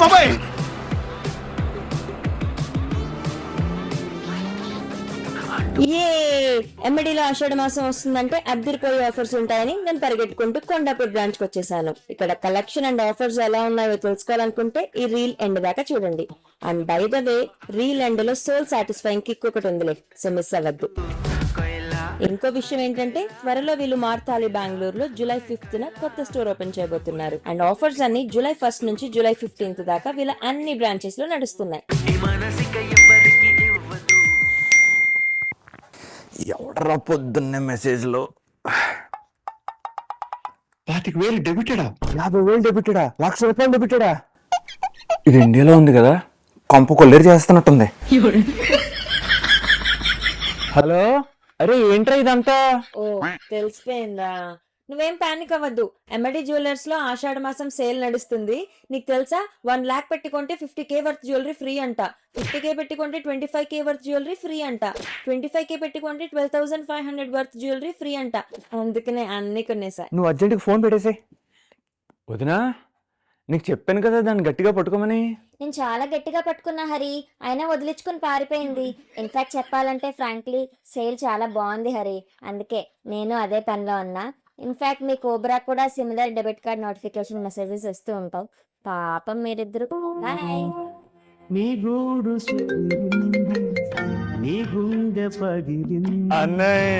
బాబాయ్ ఏ ఎమ్మెడీలో ఆషాఢ మాసం వస్తుందంటే అద్దరిపోయే ఆఫర్స్ ఉంటాయని నేను పరిగెట్టుకుంటూ కొండాపూర్ బ్రాంచ్ కి వచ్చేసాను. ఇక్కడ కలెక్షన్ అండ్ ఆఫర్స్ ఎలా ఉన్నాయో తెలుసుకోవాలనుకుంటే ఈ రీల్ ఎండ్ దాకా చూడండి. And by the way reel end లో సోల్ సాటిస్ఫైయింగ్ కిక్ ఒకటి ఉందిలే, సో మిస్ అవ్వద్దు. ఇంకో విషయం ఏంటంటే త్వరలో వీళ్ళు మార్తాలి బెంగళూరులో జూలై 5th కొత్త స్టోర్ ఓపెన్ చేయబోతున్నారు. అండ్ ఆఫర్స్ అన్ని జూలై 1st నుంచి జూలై 15th దాకా వీళ్ళ అన్ని బ్రాంచెస్ లో నడుస్తున్నాయి. ఎవడరా పొద్దున్నే మెసేజ్లో 25,000 డెబిటెడా? 50,000 డెబిటెడా? ₹1,00,000 డెబిటెడా? ఇది ఇండియాలో ఉంది కదా, కొంప కొల్లేరు చేస్తున్నట్టుంది. హలో, అరే ఏంట్రా ఇదంతా? ఓ తెలిసిపోయిందా? నువ్వేం పానిక్ అవ్వద్దు. ఎంఎడి జ్యువెలర్స్ లో ఆషాఢ మాసం సేల్ నడుస్తుంది. నీకు తెలుసా, 1 lakh పెట్టుకుంటే 50K వర్త్ జ్యువెలరీ ఫ్రీ అంట. 50K పెట్టుకుంటే 25K వర్త్ జ్యువెలరీ ఫ్రీ అంట. 25K పెట్టుకుంటే 12,500 వర్త్ జ్యువెలరీ ఫ్రీ అంట. అందుకనే అన్ని కొనేసా. నువ్వు అర్జెంట్గా ఫోన్ పెట్టేసి. వదినా, నీకు చెప్పాను కదా దాన్ని గట్టిగా పట్టుకోమని. నేను చాలా గట్టిగా పట్టుకున్నా హరి, అయినా వదిలించుకుని పారిపోయింది. ఇన్ఫాక్ట్ చెప్పాలంటే ఫ్రాంక్లీ సేల్ చాలా బాగుంది హరి, అందుకే నేను అదే పనిలో ఉన్నా. ఇన్ఫాక్ట్ మీ కోబ్రా కూడా similar debit card notification messages వస్తూ ఉంటావు. పాపం మీరిద్దరు. బాయ్. నీ గూడు నీ గుండె పగిలింది. అన్నయ్య